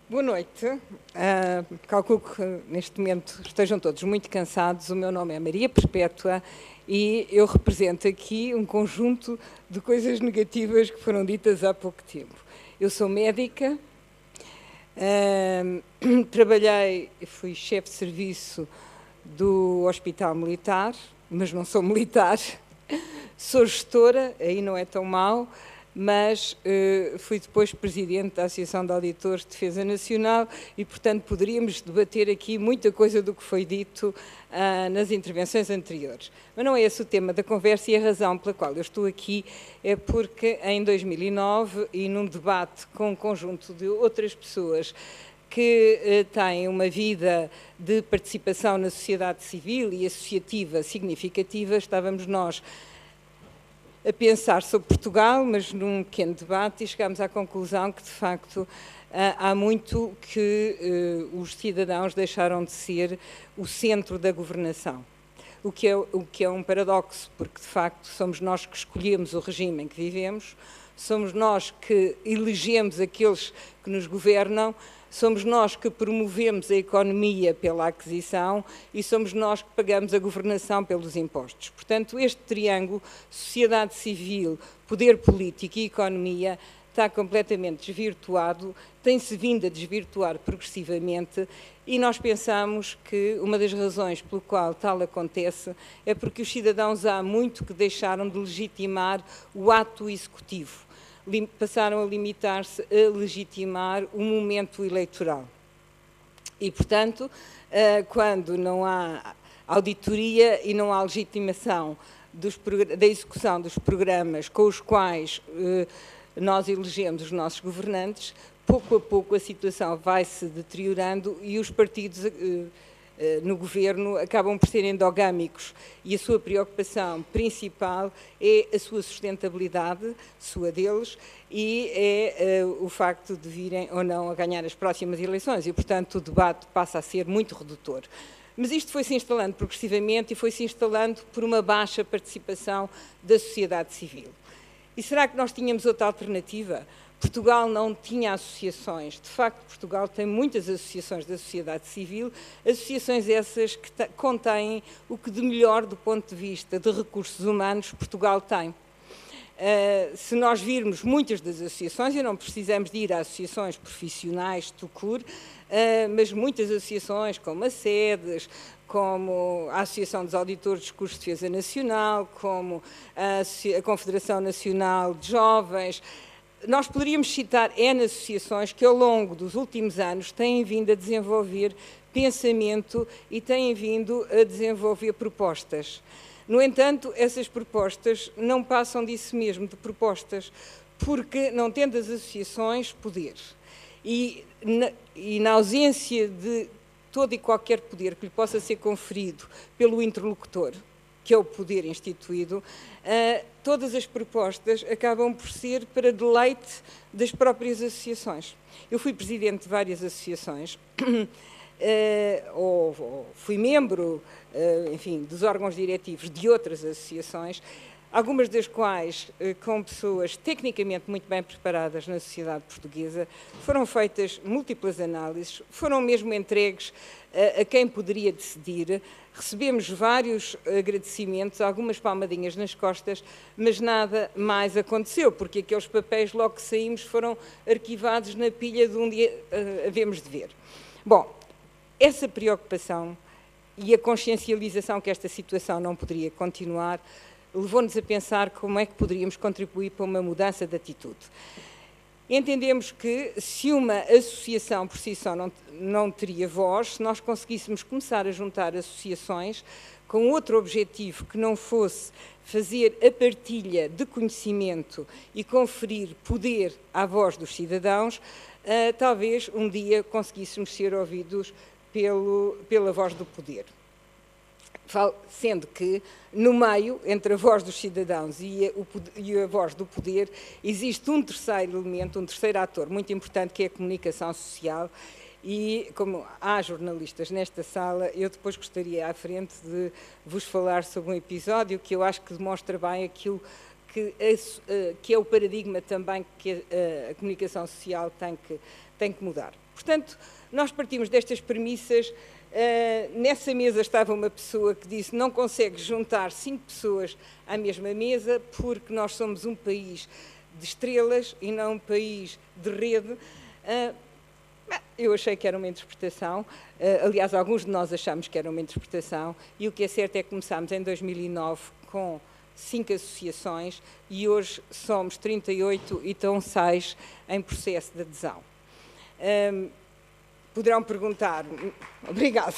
Boa noite. Calculo que neste momento estejam todos muito cansados. O meu nome é Maria Perpétua e eu represento aqui um conjunto de coisas negativas que foram ditas há pouco tempo. Eu sou médica, trabalhei, fui chefe de serviço do Hospital Militar, mas não sou militar. Sou gestora, aí não é tão mau, mas fui depois presidente da Associação de Auditores de Defesa Nacional e, portanto, poderíamos debater aqui muita coisa do que foi dito nas intervenções anteriores. Mas não é esse o tema da conversa, e a razão pela qual eu estou aqui é porque em 2009, e num debate com um conjunto de outras pessoas que têm uma vida de participação na sociedade civil e associativa significativa, estávamos nós a pensar sobre Portugal, mas num pequeno debate, e chegámos à conclusão que, de facto, há muito que os cidadãos deixaram de ser o centro da governação. O que é um paradoxo, porque, de facto, somos nós que escolhemos o regime em que vivemos, somos nós que elegemos aqueles que nos governam, somos nós que promovemos a economia pela aquisição e somos nós que pagamos a governação pelos impostos. Portanto, este triângulo, sociedade civil, poder político e economia, está completamente desvirtuado, tem-se vindo a desvirtuar progressivamente, e nós pensamos que uma das razões pelo qual tal acontece é porque os cidadãos há muito que deixaram de legitimar o ato executivo. Passaram a limitar-se a legitimar o momento eleitoral. E, portanto, quando não há auditoria e não há legitimação da execução dos programas com os quais nós elegemos os nossos governantes, pouco a pouco a situação vai se deteriorando e os partidos no governo acabam por ser endogâmicos, e a sua preocupação principal é a sua sustentabilidade, sua deles, e é o facto de virem ou não a ganhar as próximas eleições, e, portanto, o debate passa a ser muito redutor. Mas isto foi-se instalando progressivamente e foi-se instalando por uma baixa participação da sociedade civil. E será que nós tínhamos outra alternativa? Portugal não tinha associações. De facto, Portugal tem muitas associações da sociedade civil, associações essas que contêm o que de melhor do ponto de vista de recursos humanos Portugal tem. Se nós virmos muitas das associações, e não precisamos de ir a associações profissionais, TUCUR, mas muitas associações como a SEDES, como a Associação dos Auditores dos Cursos de Defesa Nacional, como a Confederação Nacional de Jovens, nós poderíamos citar N associações que, ao longo dos últimos anos, têm vindo a desenvolver pensamento e têm vindo a desenvolver propostas. No entanto, essas propostas não passam disso mesmo, de propostas, porque não tendo as associações poder. E na ausência de todo e qualquer poder que lhe possa ser conferido pelo interlocutor, que é o poder instituído, todas as propostas acabam por ser para deleite das próprias associações. Eu fui presidente de várias associações, ou fui membro, enfim, dos órgãos diretivos de outras associações, algumas das quais com pessoas tecnicamente muito bem preparadas na sociedade portuguesa. Foram feitas múltiplas análises, foram mesmo entregues a quem poderia decidir. Recebemos vários agradecimentos, algumas palmadinhas nas costas, mas nada mais aconteceu, porque aqueles papéis, logo que saímos, foram arquivados na pilha de um dia havemos de ver. Bom, essa preocupação e a consciencialização que esta situação não poderia continuar levou-nos a pensar como é que poderíamos contribuir para uma mudança de atitude. Entendemos que, se uma associação por si só não teria voz, se nós conseguíssemos começar a juntar associações com outro objetivo que não fosse fazer a partilha de conhecimento e conferir poder à voz dos cidadãos, talvez um dia conseguíssemos ser ouvidos pela voz do poder. Sendo que, no meio, entre a voz dos cidadãos e a voz do poder, existe um terceiro elemento, um terceiro ator muito importante, que é a comunicação social. E, como há jornalistas nesta sala, eu depois gostaria, à frente, de vos falar sobre um episódio que eu acho que demonstra bem aquilo que é o paradigma também que a comunicação social tem que mudar. Portanto, nós partimos destas premissas. Nessa mesa estava uma pessoa que disse que não consegue juntar 5 pessoas à mesma mesa porque nós somos um país de estrelas e não um país de rede. Eu achei que era uma interpretação, aliás, alguns de nós achamos que era uma interpretação, e o que é certo é que começámos em 2009 com 5 associações e hoje somos 38 e estão 6 em processo de adesão. Poderão perguntar, obrigado.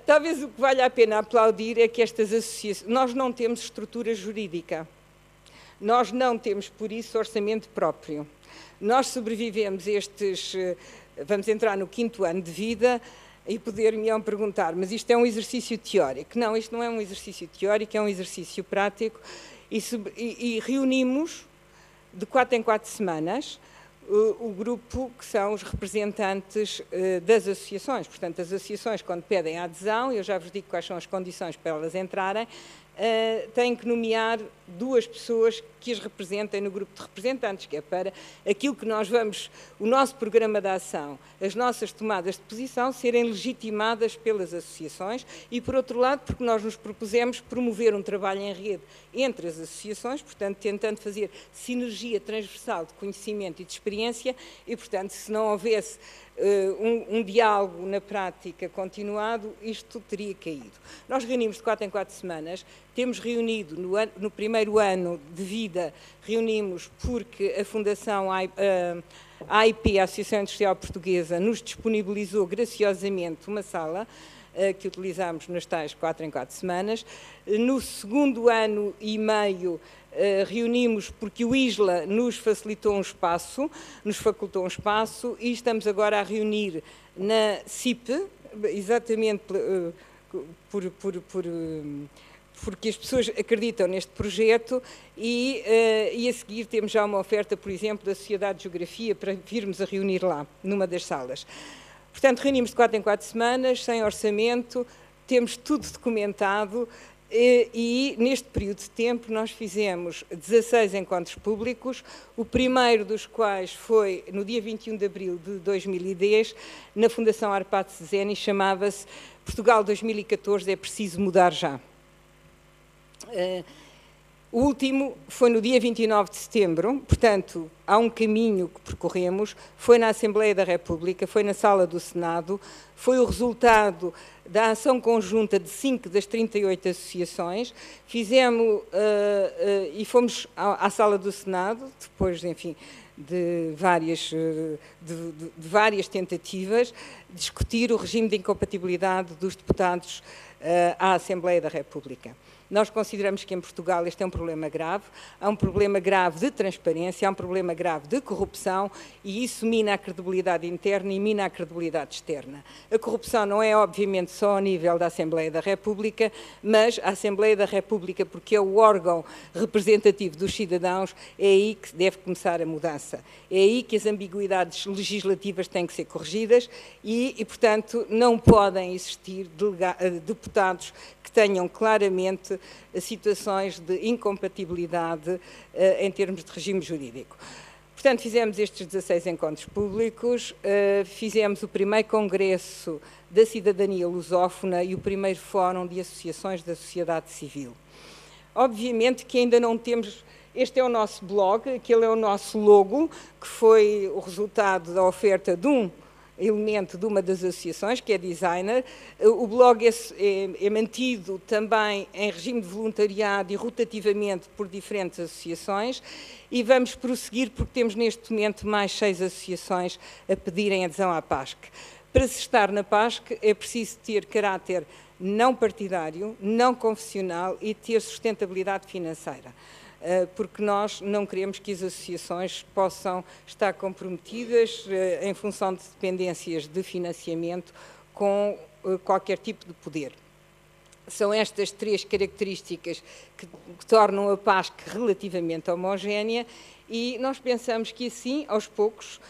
Talvez o que vale a pena aplaudir é que estas associações, nós não temos estrutura jurídica, nós não temos por isso orçamento próprio. Nós sobrevivemos vamos entrar no 5º ano de vida e poder-me-ão perguntar, mas isto é um exercício teórico? Não, isto não é um exercício teórico, é um exercício prático e reunimos de 4 em 4 semanas o grupo que são os representantes das associações. Portanto, as associações, quando pedem a adesão, eu já vos digo quais são as condições para elas entrarem, têm que nomear 2 pessoas que as representem no grupo de representantes, que é para aquilo que nós vamos, o nosso programa de ação, as nossas tomadas de posição, serem legitimadas pelas associações e, por outro lado, porque nós nos propusemos promover um trabalho em rede entre as associações, portanto, tentando fazer sinergia transversal de conhecimento e de experiência e, portanto, se não houvesse um diálogo na prática continuado, isto teria caído. Nós reunimos de 4 em 4 semanas, temos reunido no primeiro ano de vida, reunimos porque a Fundação AIP, a Associação Industrial Portuguesa, nos disponibilizou graciosamente uma sala que utilizámos nas tais 4 em 4 semanas. No segundo ano e meio reunimos porque o ISLA nos facilitou um espaço, nos facultou um espaço e estamos agora a reunir na CIP, exatamente porque as pessoas acreditam neste projeto e a seguir temos já uma oferta, por exemplo, da Sociedade de Geografia para virmos a reunir lá, numa das salas. Portanto, reunimos de 4 em 4 semanas, sem orçamento, temos tudo documentado e neste período de tempo nós fizemos 16 encontros públicos, o primeiro dos quais foi no dia 21 de abril de 2010, na Fundação Arpad Széni, chamava-se Portugal 2014, é preciso mudar já. O último foi no dia 29 de setembro, portanto, há um caminho que percorremos, foi na Assembleia da República, foi na Sala do Senado, foi o resultado da ação conjunta de 5 das 38 associações, fizemos e fomos à Sala do Senado, depois, enfim, de várias tentativas, discutir o regime de incompatibilidade dos deputados à Assembleia da República. Nós consideramos que em Portugal este é um problema grave, há um problema grave de transparência, há um problema grave de corrupção e isso mina a credibilidade interna e mina a credibilidade externa. A corrupção não é, obviamente, só ao nível da Assembleia da República, mas a Assembleia da República, porque é o órgão representativo dos cidadãos, é aí que deve começar a mudança. É aí que as ambiguidades legislativas têm que ser corrigidas e portanto, não podem existir deputados que tenham claramente situações de incompatibilidade em termos de regime jurídico. Portanto, fizemos estes 16 encontros públicos, fizemos o primeiro congresso da cidadania lusófona e o primeiro fórum de associações da sociedade civil. Obviamente que ainda não temos... Este é o nosso blog, aquele é o nosso logo, que foi o resultado da oferta de um elemento de uma das associações, que é designer. O blog é mantido também em regime de voluntariado e rotativamente por diferentes associações e vamos prosseguir porque temos neste momento mais 6 associações a pedirem adesão à PASC. Para se estar na PASC é preciso ter caráter não partidário, não confessional e ter sustentabilidade financeira, porque nós não queremos que as associações possam estar comprometidas em função de dependências de financiamento com qualquer tipo de poder. São estas 3 características que tornam a PASC relativamente homogénea e nós pensamos que assim, aos poucos,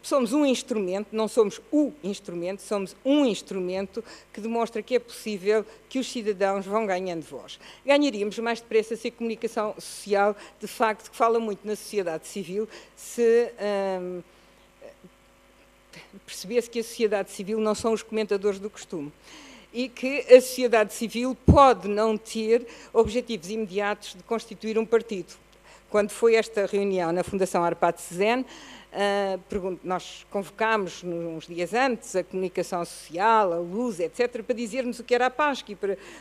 somos um instrumento, não somos o instrumento, somos um instrumento que demonstra que é possível que os cidadãos vão ganhando voz. Ganharíamos mais depressa se a comunicação social, de facto, que fala muito na sociedade civil, se percebesse que a sociedade civil não são os comentadores do costume e que a sociedade civil pode não ter objetivos imediatos de constituir um partido. Quando foi esta reunião na Fundação Arpad Cezanne, nós convocámos uns dias antes a comunicação social, a Luz, etc., para dizermos o que era a PASC,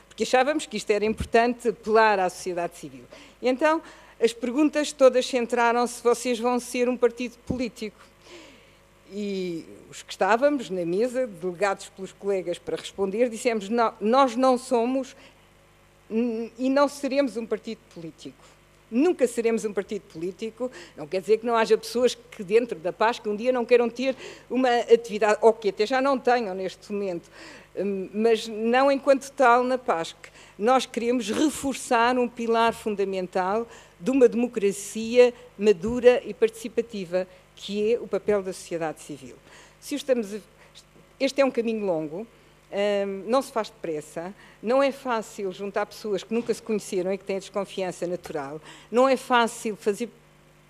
porque achávamos que isto era importante apelar à sociedade civil. E então, as perguntas todas centraram-se: vocês vão ser um partido político? E os que estávamos na mesa, delegados pelos colegas para responder, dissemos: não, nós não somos e não seremos um partido político. Nunca seremos um partido político. Não quer dizer que não haja pessoas que dentro da PASC um dia não queiram ter uma atividade, ou que até já não tenham neste momento, mas não enquanto tal na PASC. Nós queremos reforçar um pilar fundamental de uma democracia madura e participativa, que é o papel da sociedade civil. Este é um caminho longo, não se faz depressa, não é fácil juntar pessoas que nunca se conheceram e que têm a desconfiança natural, não é fácil fazer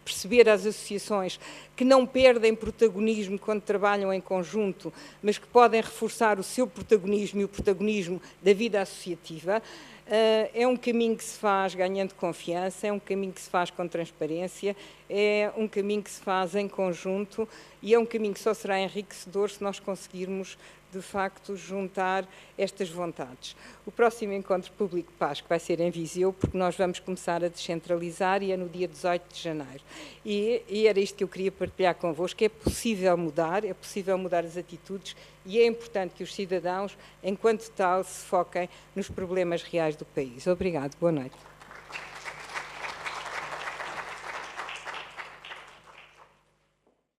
perceber às associações que não perdem protagonismo quando trabalham em conjunto, mas que podem reforçar o seu protagonismo e o protagonismo da vida associativa. É um caminho que se faz ganhando confiança, é um caminho que se faz com transparência, é um caminho que se faz em conjunto e é um caminho que só será enriquecedor se nós conseguirmos, de facto, juntar estas vontades. O próximo encontro público PASC vai ser em Viseu, porque nós vamos começar a descentralizar e é no dia 18 de janeiro. E era isto que eu queria partilhar convosco: é possível mudar as atitudes e é importante que os cidadãos, enquanto tal, se foquem nos problemas reais do país. Obrigado, boa noite.